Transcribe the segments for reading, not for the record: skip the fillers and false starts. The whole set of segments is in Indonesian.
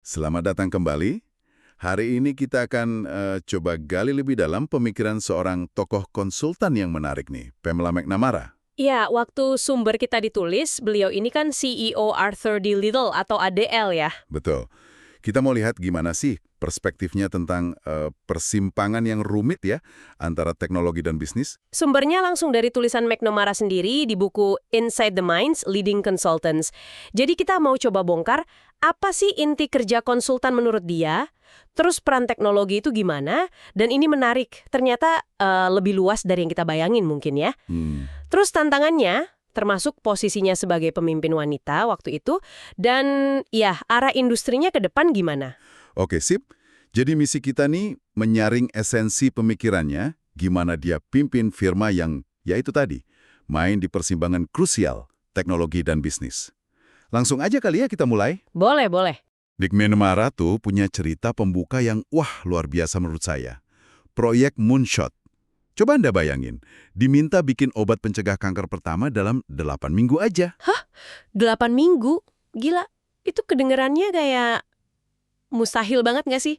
Selamat datang kembali. Hari ini kita akan coba gali lebih dalam pemikiran seorang tokoh konsultan yang menarik nih, Pamela McNamara. Ya, waktu sumber kita ditulis, beliau ini kan CEO Arthur D. Little atau ADL ya. Betul. Kita mau lihat gimana sih perspektifnya tentang persimpangan yang rumit ya antara teknologi dan bisnis. Sumbernya langsung dari tulisan McNamara sendiri di buku Inside the Minds, Leading Consultants. Jadi kita mau coba bongkar, apa sih inti kerja konsultan menurut dia? Terus peran teknologi itu gimana? Dan ini menarik, ternyata lebih luas dari yang kita bayangin mungkin ya. Terus tantangannya, termasuk posisinya sebagai pemimpin wanita waktu itu, dan ya arah industrinya ke depan gimana? Oke, sip. Jadi misi kita nih menyaring esensi pemikirannya, gimana dia pimpin firma yang, ya itu tadi, main di persimpangan krusial, teknologi dan bisnis. Langsung aja kali ya kita mulai. Boleh, boleh. Dick McNamara tuh punya cerita pembuka yang luar biasa menurut saya. Proyek Moonshot. Coba Anda bayangin, diminta bikin obat pencegah kanker pertama dalam 8 minggu aja. 8 minggu? Gila, itu kedengerannya kayak mustahil banget nggak sih?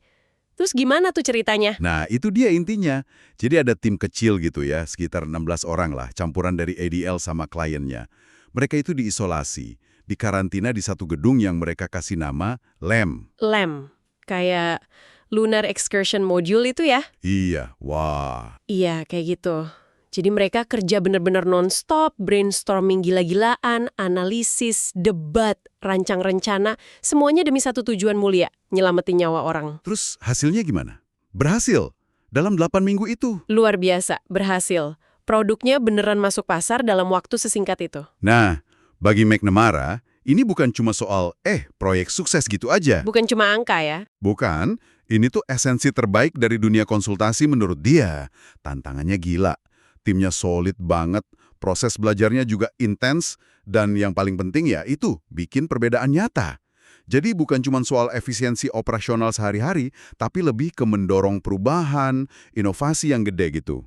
Terus gimana tuh ceritanya? Nah, itu dia intinya. Jadi ada tim kecil gitu ya, sekitar 16 orang lah, campuran dari ADL sama kliennya. Mereka itu diisolasi, dikarantina di satu gedung yang mereka kasih nama LAM. LAM, kayak Lunar Excursion Module itu ya? Iya, wah. Iya, kayak gitu. Jadi mereka kerja bener-bener non-stop, brainstorming gila-gilaan, analisis, debat, rancang rencana, semuanya demi satu tujuan mulia, nyelamatin nyawa orang. Terus hasilnya gimana? Berhasil. Dalam 8 minggu itu. Luar biasa, berhasil. Produknya beneran masuk pasar dalam waktu sesingkat itu. Nah, bagi McNamara, ini bukan cuma soal, proyek sukses gitu aja. Bukan cuma angka ya? Bukan, ini tuh esensi terbaik dari dunia konsultasi menurut dia. Tantangannya gila. Timnya solid banget, proses belajarnya juga intens, dan yang paling penting ya itu, bikin perbedaan nyata. Jadi bukan cuma soal efisiensi operasional sehari-hari, tapi lebih ke mendorong perubahan, inovasi yang gede gitu.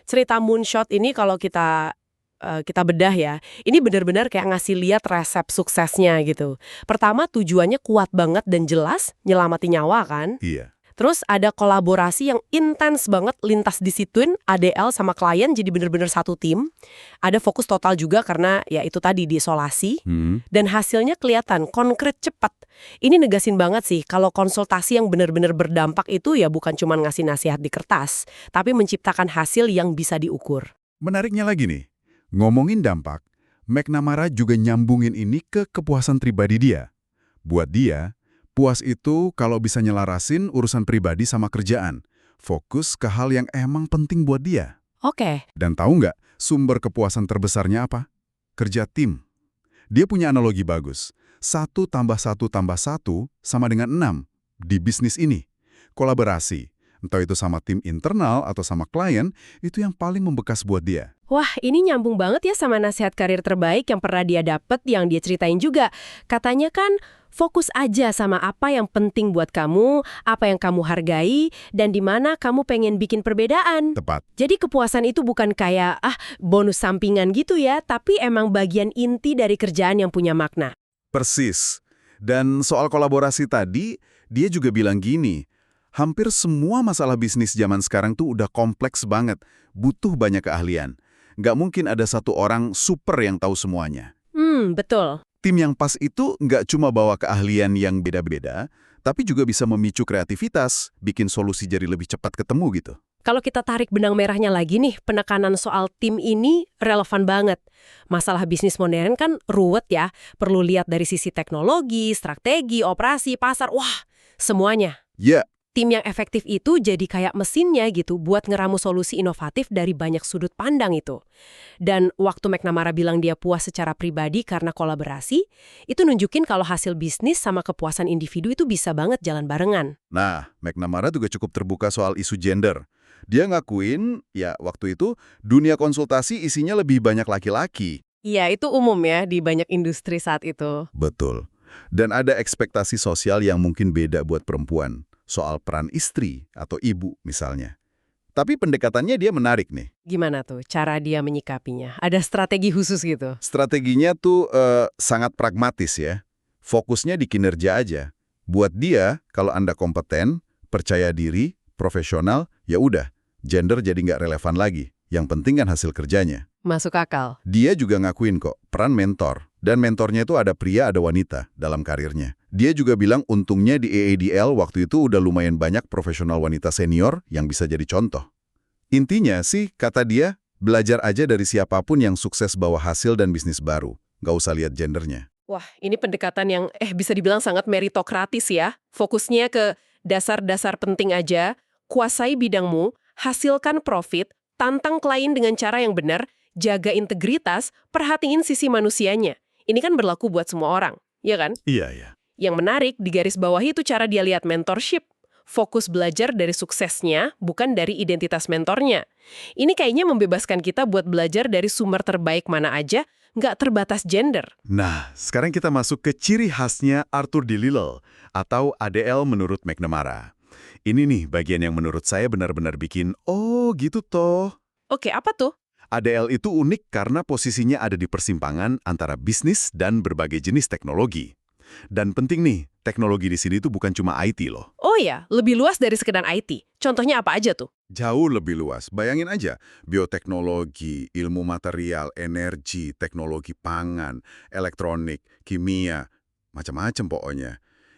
Cerita Moonshot ini kalau kita bedah ya, ini benar-benar kayak ngasih lihat resep suksesnya gitu. Pertama tujuannya kuat banget dan jelas, nyelamatin nyawa kan. Iya. Terus ada kolaborasi yang intens banget lintas disiplin, ADL sama klien jadi bener-bener satu tim. Ada fokus total juga karena ya itu tadi diisolasi. Dan hasilnya kelihatan, konkret cepat. Ini negasin banget sih kalau konsultasi yang bener-bener berdampak itu ya bukan cuma ngasih nasihat di kertas, tapi menciptakan hasil yang bisa diukur. Menariknya lagi nih, ngomongin dampak, McNamara juga nyambungin ini ke kepuasan pribadi dia. Buat dia, puas itu kalau bisa nyelarasin urusan pribadi sama kerjaan. Fokus ke hal yang emang penting buat dia. Oke. Dan tahu nggak sumber kepuasan terbesarnya apa? Kerja tim. Dia punya analogi bagus. 1+1+1 sama dengan 6 di bisnis ini. Kolaborasi, entah itu sama tim internal atau sama klien, itu yang paling membekas buat dia. Wah, ini nyambung banget ya sama nasihat karir terbaik yang pernah dia dapet, yang dia ceritain juga. Katanya kan, fokus aja sama apa yang penting buat kamu, apa yang kamu hargai, dan di mana kamu pengen bikin perbedaan. Tepat. Jadi kepuasan itu bukan kayak, bonus sampingan gitu ya, tapi emang bagian inti dari kerjaan yang punya makna. Persis. Dan soal kolaborasi tadi, dia juga bilang gini, hampir semua masalah bisnis zaman sekarang tuh udah kompleks banget, butuh banyak keahlian. Nggak mungkin ada satu orang super yang tahu semuanya. Betul. Tim yang pas itu nggak cuma bawa keahlian yang beda-beda, tapi juga bisa memicu kreativitas, bikin solusi jadi lebih cepat ketemu gitu. Kalau kita tarik benang merahnya lagi nih, penekanan soal tim ini relevan banget. Masalah bisnis modern kan ruwet ya, perlu lihat dari sisi teknologi, strategi, operasi, pasar, wah, semuanya. Ya. Tim yang efektif itu jadi kayak mesinnya gitu buat ngeramu solusi inovatif dari banyak sudut pandang itu. Dan waktu McNamara bilang dia puas secara pribadi karena kolaborasi, itu nunjukin kalau hasil bisnis sama kepuasan individu itu bisa banget jalan barengan. Nah, McNamara juga cukup terbuka soal isu gender. Dia ngakuin, ya waktu itu, dunia konsultasi isinya lebih banyak laki-laki. Iya, itu umum ya di banyak industri saat itu. Betul. Dan ada ekspektasi sosial yang mungkin beda buat perempuan. Soal peran istri atau ibu misalnya. Tapi pendekatannya dia menarik nih. Gimana tuh cara dia menyikapinya? Ada strategi khusus gitu? Strateginya tuh sangat pragmatis ya. Fokusnya di kinerja aja. Buat dia, kalau Anda kompeten, percaya diri, profesional, ya udah, gender jadi nggak relevan lagi. Yang penting kan hasil kerjanya. Masuk akal. Dia juga ngakuin kok, peran mentor. Dan mentornya itu ada pria, ada wanita dalam karirnya. Dia juga bilang untungnya di EADL waktu itu udah lumayan banyak profesional wanita senior yang bisa jadi contoh. Intinya sih, kata dia, belajar aja dari siapapun yang sukses bawa hasil dan bisnis baru. Nggak usah lihat gendernya. Wah, ini pendekatan yang bisa dibilang sangat meritokratis ya. Fokusnya ke dasar-dasar penting aja, kuasai bidangmu, hasilkan profit, tantang klien dengan cara yang benar, jaga integritas, perhatiin sisi manusianya. Ini kan berlaku buat semua orang, ya kan? Iya, iya. Yang menarik, di garis bawah itu cara dia lihat mentorship. Fokus belajar dari suksesnya, bukan dari identitas mentornya. Ini kayaknya membebaskan kita buat belajar dari sumber terbaik mana aja, nggak terbatas gender. Nah, sekarang kita masuk ke ciri khasnya Arthur D. Lilal, atau ADL menurut McNamara. Ini nih bagian yang menurut saya benar-benar bikin, oh gitu toh. Oke, apa tuh? ADL itu unik karena posisinya ada di persimpangan antara bisnis dan berbagai jenis teknologi. Dan penting nih, teknologi di sini tuh bukan cuma IT loh. Oh ya, lebih luas dari sekedar IT. Contohnya apa aja tuh? Jauh lebih luas. Bayangin aja, bioteknologi, ilmu material, energi, teknologi pangan, elektronik, kimia, macam-macam pokoknya.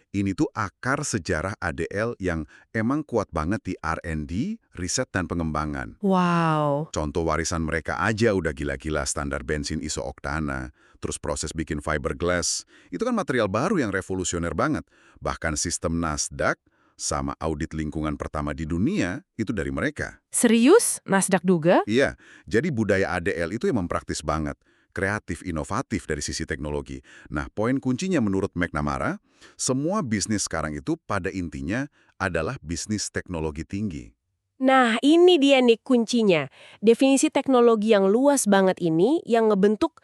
Ini tuh akar sejarah ADL yang emang kuat banget di R&D, riset dan pengembangan. Wow. Contoh warisan mereka aja udah gila-gila standar bensin iso-oktana, terus proses bikin fiberglass. Itu kan material baru yang revolusioner banget. Bahkan sistem Nasdaq sama audit lingkungan pertama di dunia itu dari mereka. Serius? Nasdaq juga? Iya, jadi budaya ADL itu emang praktis banget. Kreatif, inovatif dari sisi teknologi. Nah, poin kuncinya menurut McNamara, semua bisnis sekarang itu pada intinya adalah bisnis teknologi tinggi. Nah, ini dia nih kuncinya. Definisi teknologi yang luas banget ini yang ngebentuk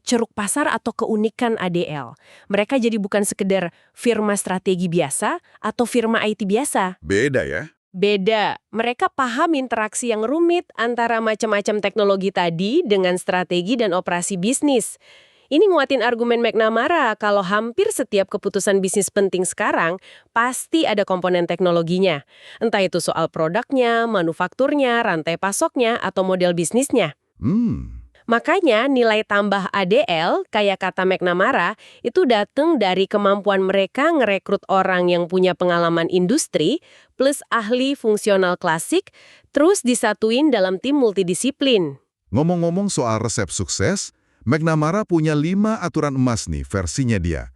ceruk pasar atau keunikan ADL. Mereka jadi bukan sekedar firma strategi biasa atau firma IT biasa. Beda ya? Beda. Mereka paham interaksi yang rumit antara macam-macam teknologi tadi dengan strategi dan operasi bisnis. Ini nguatin argumen McNamara kalau hampir setiap keputusan bisnis penting sekarang pasti ada komponen teknologinya. Entah itu soal produknya, manufakturnya, rantai pasoknya, atau model bisnisnya. Makanya nilai tambah ADL, kayak kata McNamara, itu datang dari kemampuan mereka ngerekrut orang yang punya pengalaman industri, plus ahli fungsional klasik, terus disatuin dalam tim multidisiplin. Ngomong-ngomong soal resep sukses, McNamara punya 5 aturan emas nih versinya dia.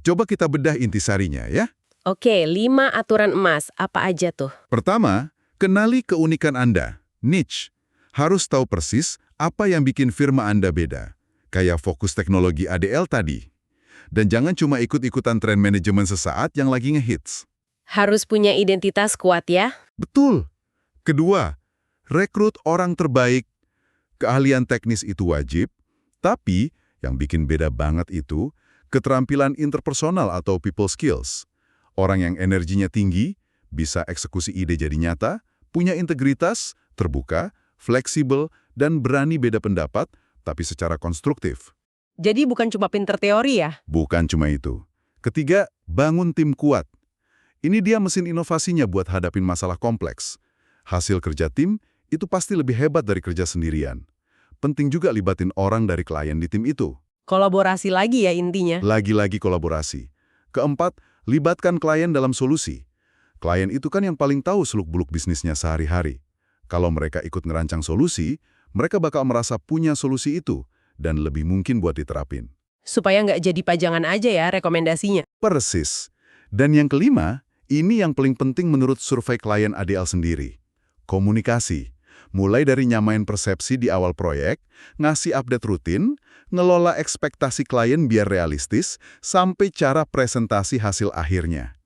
Coba kita bedah intisarinya ya. Oke, 5 aturan emas. Apa aja tuh? Pertama, kenali keunikan Anda, niche. Harus tahu persis apa yang bikin firma Anda beda. Kayak fokus teknologi ADL tadi. Dan jangan cuma ikut-ikutan tren manajemen sesaat yang lagi ngehits. Harus punya identitas kuat ya? Betul. Kedua, rekrut orang terbaik. Keahlian teknis itu wajib, tapi yang bikin beda banget itu keterampilan interpersonal atau people skills. Orang yang energinya tinggi, bisa eksekusi ide jadi nyata, punya integritas, terbuka, fleksibel, dan berani beda pendapat, tapi secara konstruktif. Jadi bukan cuma pinter teori ya? Bukan cuma itu. Ketiga, bangun tim kuat. Ini dia mesin inovasinya buat hadapin masalah kompleks. Hasil kerja tim itu pasti lebih hebat dari kerja sendirian. Penting juga libatin orang dari klien di tim itu. Kolaborasi lagi ya intinya? Lagi-lagi kolaborasi. Keempat, libatkan klien dalam solusi. Klien itu kan yang paling tahu seluk-beluk bisnisnya sehari-hari. Kalau mereka ikut ngerancang solusi, mereka bakal merasa punya solusi itu dan lebih mungkin buat diterapin. Supaya nggak jadi pajangan aja ya rekomendasinya. Persis. Dan yang kelima, ini yang paling penting menurut survei klien ADL sendiri. Komunikasi. Mulai dari nyamain persepsi di awal proyek, ngasih update rutin, ngelola ekspektasi klien biar realistis, sampai cara presentasi hasil akhirnya.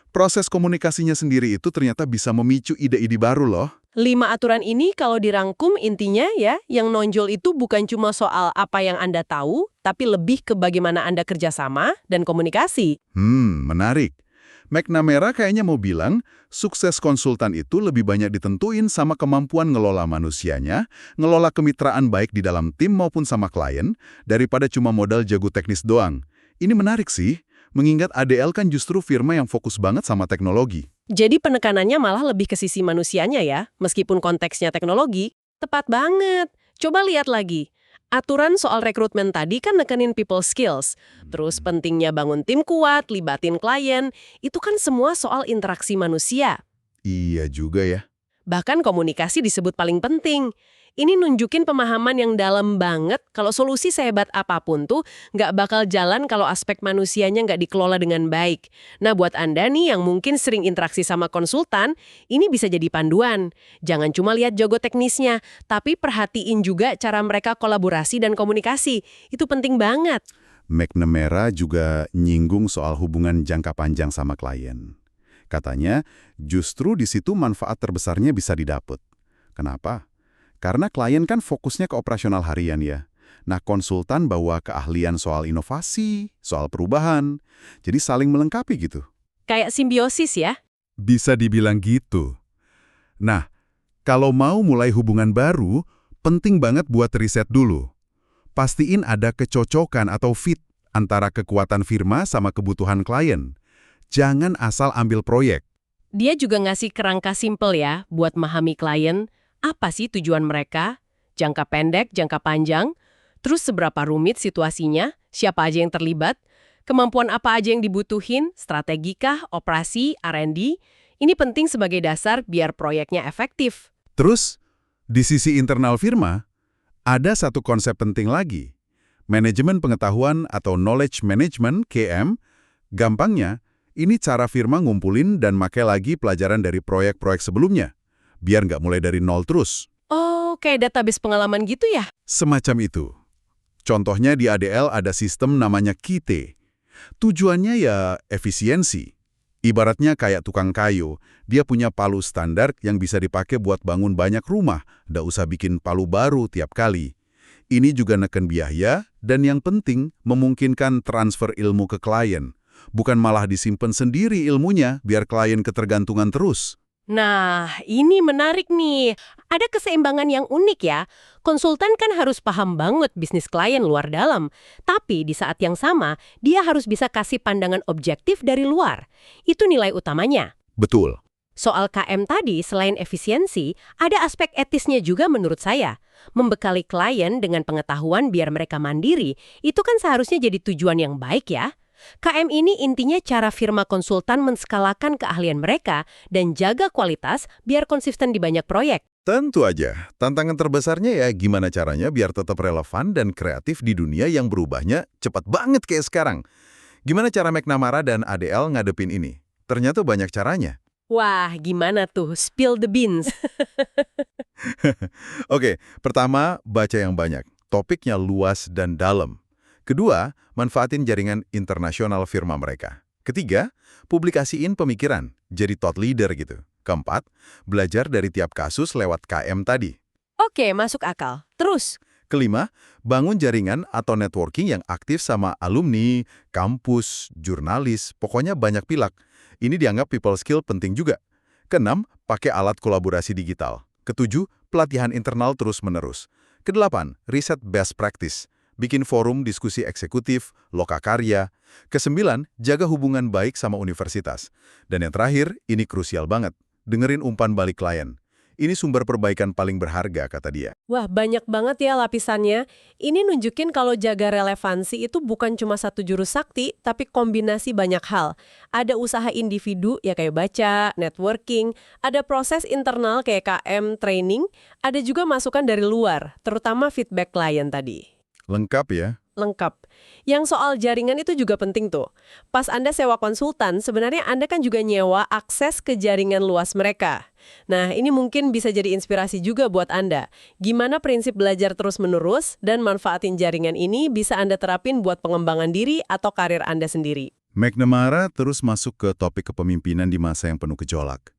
Proses komunikasinya sendiri itu ternyata bisa memicu ide-ide baru loh. 5 aturan ini kalau dirangkum intinya ya, yang nonjol itu bukan cuma soal apa yang Anda tahu, tapi lebih ke bagaimana Anda kerjasama dan komunikasi. Menarik. McNamara kayaknya mau bilang, sukses konsultan itu lebih banyak ditentuin sama kemampuan ngelola manusianya, ngelola kemitraan baik di dalam tim maupun sama klien, daripada cuma modal jago teknis doang. Ini menarik sih. Mengingat ADL kan justru firma yang fokus banget sama teknologi. Jadi penekanannya malah lebih ke sisi manusianya ya, meskipun konteksnya teknologi. Tepat banget. Coba lihat lagi. Aturan soal rekrutmen tadi kan nekenin people skills. Terus pentingnya bangun tim kuat, libatin klien. Itu kan semua soal interaksi manusia. Iya juga ya. Bahkan komunikasi disebut paling penting. Ini nunjukin pemahaman yang dalam banget kalau solusi sehebat apapun tuh nggak bakal jalan kalau aspek manusianya nggak dikelola dengan baik. Nah buat Anda nih yang mungkin sering interaksi sama konsultan, ini bisa jadi panduan. Jangan cuma lihat jago teknisnya, tapi perhatiin juga cara mereka kolaborasi dan komunikasi. Itu penting banget. McNamara juga nyinggung soal hubungan jangka panjang sama klien. Katanya, justru di situ manfaat terbesarnya bisa didapat. Kenapa? Karena klien kan fokusnya ke operasional harian ya. Nah, konsultan bawa keahlian soal inovasi, soal perubahan. Jadi saling melengkapi gitu. Kayak simbiosis ya. Bisa dibilang gitu. Nah, kalau mau mulai hubungan baru, penting banget buat riset dulu. Pastiin ada kecocokan atau fit antara kekuatan firma sama kebutuhan klien. Jangan asal ambil proyek. Dia juga ngasih kerangka simpel ya buat memahami klien. Apa sih tujuan mereka? Jangka pendek, jangka panjang? Terus seberapa rumit situasinya? Siapa aja yang terlibat? Kemampuan apa aja yang dibutuhin? Strategikah, operasi, R&D? Ini penting sebagai dasar biar proyeknya efektif. Terus, di sisi internal firma, ada satu konsep penting lagi. Manajemen pengetahuan atau knowledge management, KM, gampangnya, ini cara firma ngumpulin dan pakai lagi pelajaran dari proyek-proyek sebelumnya. Biar nggak mulai dari nol terus. Oh, kayak database pengalaman gitu ya? Semacam itu. Contohnya di ADL ada sistem namanya KITE. Tujuannya ya efisiensi. Ibaratnya kayak tukang kayu, dia punya palu standar yang bisa dipakai buat bangun banyak rumah, nggak usah bikin palu baru tiap kali. Ini juga neken biaya, dan yang penting memungkinkan transfer ilmu ke klien. Bukan malah disimpan sendiri ilmunya biar klien ketergantungan terus. Nah, ini menarik nih. Ada keseimbangan yang unik ya. Konsultan kan harus paham banget bisnis klien luar dalam. Tapi di saat yang sama, dia harus bisa kasih pandangan objektif dari luar. Itu nilai utamanya. Betul. Soal KM tadi, selain efisiensi, ada aspek etisnya juga menurut saya. Membekali klien dengan pengetahuan biar mereka mandiri, itu kan seharusnya jadi tujuan yang baik ya. KM ini intinya cara firma konsultan menskalakan keahlian mereka dan jaga kualitas biar konsisten di banyak proyek. Tentu aja, tantangan terbesarnya ya gimana caranya biar tetap relevan dan kreatif di dunia yang berubahnya cepat banget kayak sekarang. Gimana cara McNamara dan ADL ngadepin ini? Ternyata banyak caranya. Wah, gimana tuh? Spill the beans. Oke, pertama, baca yang banyak. Topiknya luas dan dalam. Kedua, manfaatin jaringan internasional firma mereka. Ketiga, publikasiin pemikiran, jadi thought leader gitu. Keempat, belajar dari tiap kasus lewat KM tadi. Oke, masuk akal. Terus? Kelima, bangun jaringan atau networking yang aktif sama alumni, kampus, jurnalis, pokoknya banyak pilak. Ini dianggap people skill penting juga. Keenam, pakai alat kolaborasi digital. Ketujuh, pelatihan internal terus-menerus. Kedelapan, riset best practice. Bikin forum diskusi eksekutif, lokakarya. Kesembilan, jaga hubungan baik sama universitas. Dan yang terakhir, ini krusial banget. Dengerin umpan balik klien. Ini sumber perbaikan paling berharga, kata dia. Wah, banyak banget ya lapisannya. Ini nunjukin kalau jaga relevansi itu bukan cuma satu jurus sakti, tapi kombinasi banyak hal. Ada usaha individu, ya kayak baca, networking, ada proses internal kayak KM, training, ada juga masukan dari luar, terutama feedback klien tadi. Lengkap ya? Lengkap. Yang soal jaringan itu juga penting tuh. Pas Anda sewa konsultan, sebenarnya Anda kan juga nyewa akses ke jaringan luas mereka. Nah, ini mungkin bisa jadi inspirasi juga buat Anda. Gimana prinsip belajar terus-menerus dan manfaatin jaringan ini bisa Anda terapin buat pengembangan diri atau karir Anda sendiri. McNamara terus masuk ke topik kepemimpinan di masa yang penuh gejolak.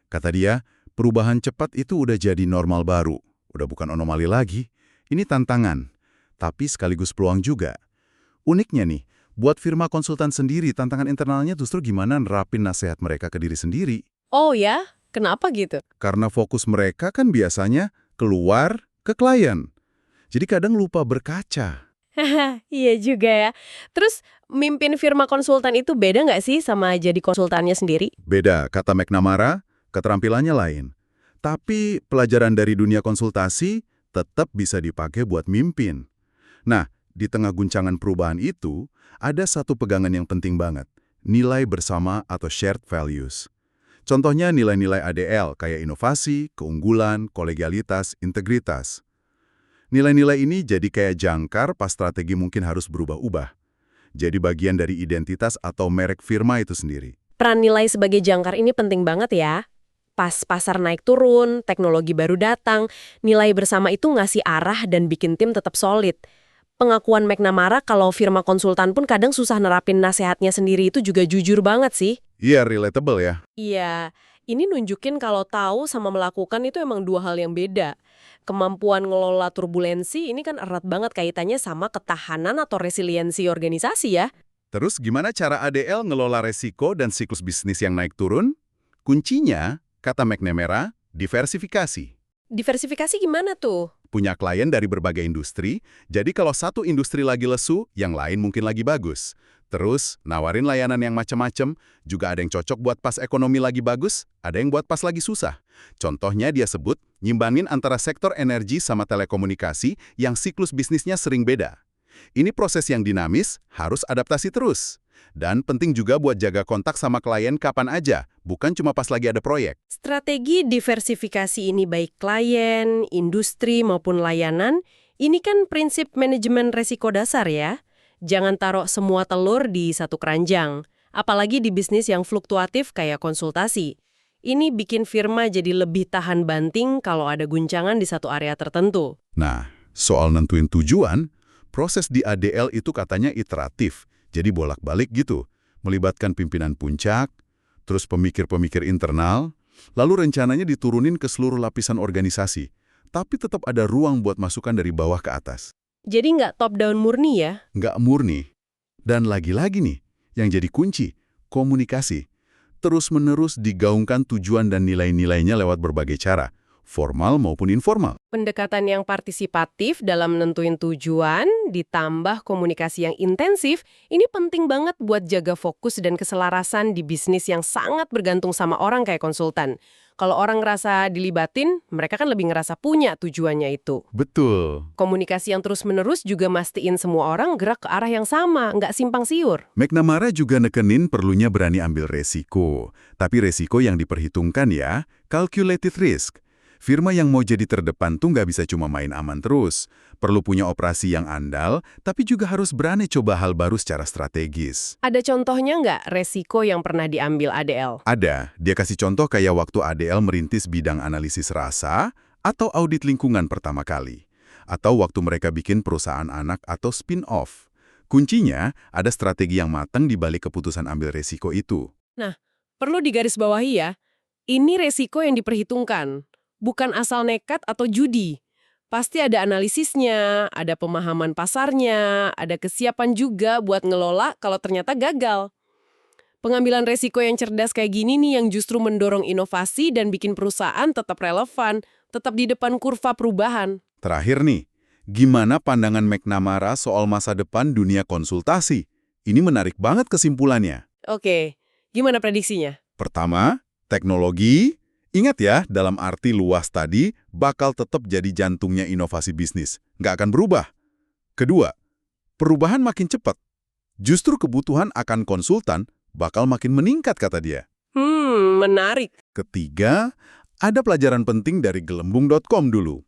Kata dia, perubahan cepat itu udah jadi normal baru. Udah bukan anomali lagi. Ini tantangan. Tapi sekaligus peluang juga. Uniknya nih, buat firma konsultan sendiri, tantangan internalnya justru gimana nerapin nasihat mereka ke diri sendiri. Oh ya? Kenapa gitu? Karena fokus mereka kan biasanya keluar ke klien. Jadi kadang lupa berkaca. Iya juga ya. Terus mimpin firma konsultan itu beda nggak sih sama jadi konsultannya sendiri? Beda, kata McNamara, keterampilannya lain. Tapi pelajaran dari dunia konsultasi tetap bisa dipakai buat mimpin. Nah, di tengah guncangan perubahan itu, ada satu pegangan yang penting banget. Nilai bersama atau shared values. Contohnya nilai-nilai ADL kayak inovasi, keunggulan, kolegialitas, integritas. Nilai-nilai ini jadi kayak jangkar pas strategi mungkin harus berubah-ubah. Jadi bagian dari identitas atau merek firma itu sendiri. Peran nilai sebagai jangkar ini penting banget ya. Pas pasar naik turun, teknologi baru datang, nilai bersama itu ngasih arah dan bikin tim tetap solid. Pengakuan McNamara kalau firma konsultan pun kadang susah nerapin nasihatnya sendiri itu juga jujur banget sih. Iya, relatable ya. Iya, ini nunjukin kalau tahu sama melakukan itu emang dua hal yang beda. Kemampuan ngelola turbulensi ini kan erat banget kaitannya sama ketahanan atau resiliensi organisasi ya. Terus gimana cara ADL ngelola resiko dan siklus bisnis yang naik turun? Kuncinya, kata McNamara, diversifikasi. Diversifikasi gimana tuh? Punya klien dari berbagai industri, jadi kalau satu industri lagi lesu, yang lain mungkin lagi bagus. Terus, nawarin layanan yang macam-macam, juga ada yang cocok buat pas ekonomi lagi bagus, ada yang buat pas lagi susah. Contohnya dia sebut, nyimbangin antara sektor energi sama telekomunikasi yang siklus bisnisnya sering beda. Ini proses yang dinamis, harus adaptasi terus. Dan penting juga buat jaga kontak sama klien kapan aja, bukan cuma pas lagi ada proyek. Strategi diversifikasi ini baik klien, industri maupun layanan, ini kan prinsip manajemen resiko dasar ya. Jangan taruh semua telur di satu keranjang, apalagi di bisnis yang fluktuatif kayak konsultasi. Ini bikin firma jadi lebih tahan banting kalau ada guncangan di satu area tertentu. Nah, soal nentuin tujuan, proses di ADL itu katanya iteratif, jadi bolak-balik gitu. Melibatkan pimpinan puncak, terus pemikir-pemikir internal, lalu rencananya diturunin ke seluruh lapisan organisasi. Tapi tetap ada ruang buat masukan dari bawah ke atas. Jadi nggak top-down murni ya? Nggak murni. Dan lagi-lagi nih, yang jadi kunci, komunikasi. Terus-menerus digaungkan tujuan dan nilai-nilainya lewat berbagai cara, formal maupun informal. Pendekatan yang partisipatif dalam nentuin tujuan, ditambah komunikasi yang intensif, ini penting banget buat jaga fokus dan keselarasan di bisnis yang sangat bergantung sama orang kayak konsultan. Kalau orang ngerasa dilibatin, mereka kan lebih ngerasa punya tujuannya itu. Betul. Komunikasi yang terus-menerus juga mastiin semua orang gerak ke arah yang sama, nggak simpang siur. McNamara juga nekenin perlunya berani ambil resiko. Tapi resiko yang diperhitungkan ya, calculated risk. Firma yang mau jadi terdepan tuh nggak bisa cuma main aman terus. Perlu punya operasi yang andal, tapi juga harus berani coba hal baru secara strategis. Ada contohnya nggak resiko yang pernah diambil ADL? Ada, dia kasih contoh kayak waktu ADL merintis bidang analisis rasa atau audit lingkungan pertama kali. Atau waktu mereka bikin perusahaan anak atau spin-off. Kuncinya, ada strategi yang matang di balik keputusan ambil resiko itu. Nah, perlu digarisbawahi ya, ini resiko yang diperhitungkan. Bukan asal nekat atau judi. Pasti ada analisisnya, ada pemahaman pasarnya, ada kesiapan juga buat ngelola kalau ternyata gagal. Pengambilan resiko yang cerdas kayak gini nih yang justru mendorong inovasi dan bikin perusahaan tetap relevan, tetap di depan kurva perubahan. Terakhir nih, gimana pandangan McNamara soal masa depan dunia konsultasi? Ini menarik banget kesimpulannya. Oke, gimana prediksinya? Pertama, teknologi. Ingat ya, dalam arti luas tadi, bakal tetap jadi jantungnya inovasi bisnis. Nggak akan berubah. Kedua, perubahan makin cepat. Justru kebutuhan akan konsultan bakal makin meningkat, kata dia. Menarik. Ketiga, ada pelajaran penting dari gelembung.com dulu.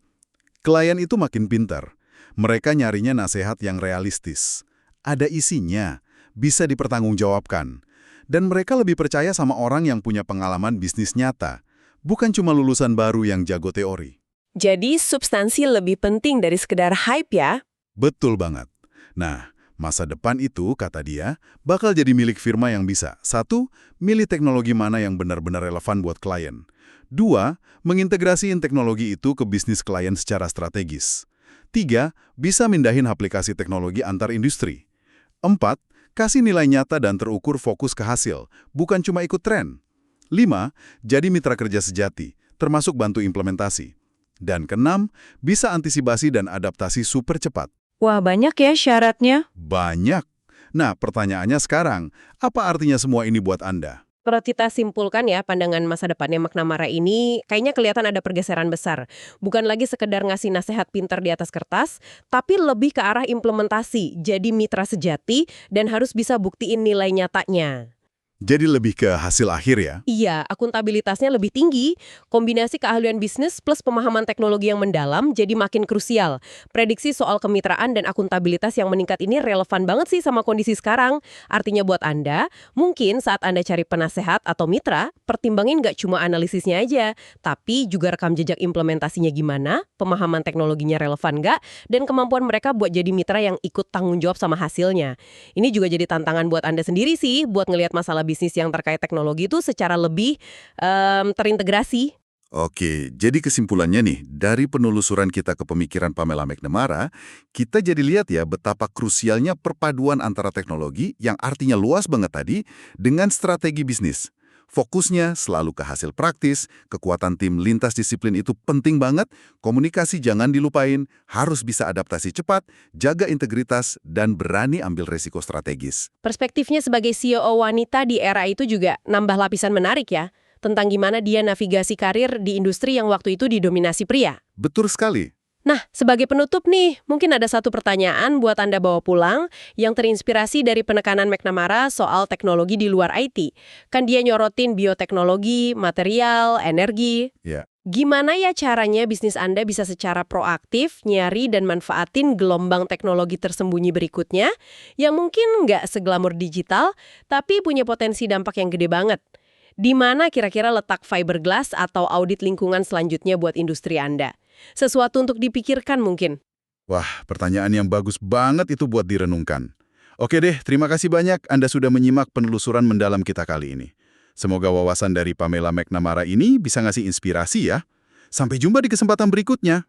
Klien itu makin pintar. Mereka nyarinya nasihat yang realistis. Ada isinya, bisa dipertanggungjawabkan. Dan mereka lebih percaya sama orang yang punya pengalaman bisnis nyata. Bukan cuma lulusan baru yang jago teori. Jadi substansi lebih penting dari sekedar hype ya? Betul banget. Nah, masa depan itu, kata dia, bakal jadi milik firma yang bisa. 1, milih teknologi mana yang benar-benar relevan buat klien. 2, mengintegrasiin teknologi itu ke bisnis klien secara strategis. 3, bisa mindahin aplikasi teknologi antar industri. 4, kasih nilai nyata dan terukur fokus ke hasil, bukan cuma ikut tren. 5, jadi mitra kerja sejati, termasuk bantu implementasi. Dan ke-6, bisa antisipasi dan adaptasi super cepat. Wah, banyak ya syaratnya. Banyak. Nah, pertanyaannya sekarang, apa artinya semua ini buat Anda? Kalau kita simpulkan ya, pandangan masa depannya McNamara ini kayaknya kelihatan ada pergeseran besar. Bukan lagi sekedar ngasih nasihat pintar di atas kertas, tapi lebih ke arah implementasi, jadi mitra sejati dan harus bisa buktiin nilai nyatanya. Jadi lebih ke hasil akhir ya? Iya, akuntabilitasnya lebih tinggi. Kombinasi keahlian bisnis plus pemahaman teknologi yang mendalam jadi makin krusial. Prediksi soal kemitraan dan akuntabilitas yang meningkat ini relevan banget sih sama kondisi sekarang. Artinya buat Anda, mungkin saat Anda cari penasehat atau mitra, pertimbangin nggak cuma analisisnya aja, tapi juga rekam jejak implementasinya gimana, pemahaman teknologinya relevan nggak, dan kemampuan mereka buat jadi mitra yang ikut tanggung jawab sama hasilnya. Ini juga jadi tantangan buat Anda sendiri sih, buat ngelihat masalah bisnis yang terkait teknologi itu secara lebih terintegrasi. Oke, jadi kesimpulannya nih, dari penelusuran kita ke pemikiran Pamela McNamara, kita jadi lihat ya betapa krusialnya perpaduan antara teknologi yang artinya luas banget tadi dengan strategi bisnis. Fokusnya selalu ke hasil praktis, kekuatan tim lintas disiplin itu penting banget, komunikasi jangan dilupain, harus bisa adaptasi cepat, jaga integritas, dan berani ambil resiko strategis. Perspektifnya sebagai CEO wanita di era itu juga nambah lapisan menarik ya, tentang gimana dia navigasi karir di industri yang waktu itu didominasi pria. Betul sekali. Nah, sebagai penutup nih, mungkin ada satu pertanyaan buat Anda bawa pulang yang terinspirasi dari penekanan McNamara soal teknologi di luar IT. Kan dia nyorotin bioteknologi, material, energi. Ya. Gimana ya caranya bisnis Anda bisa secara proaktif nyari dan manfaatin gelombang teknologi tersembunyi berikutnya yang mungkin nggak seglamor digital, tapi punya potensi dampak yang gede banget. Di mana kira-kira letak fiberglass atau audit lingkungan selanjutnya buat industri Anda? Sesuatu untuk dipikirkan mungkin. Wah, pertanyaan yang bagus banget itu buat direnungkan. Oke deh, terima kasih banyak Anda sudah menyimak penelusuran mendalam kita kali ini. Semoga wawasan dari Pamela McNamara ini bisa ngasih inspirasi ya. Sampai jumpa di kesempatan berikutnya.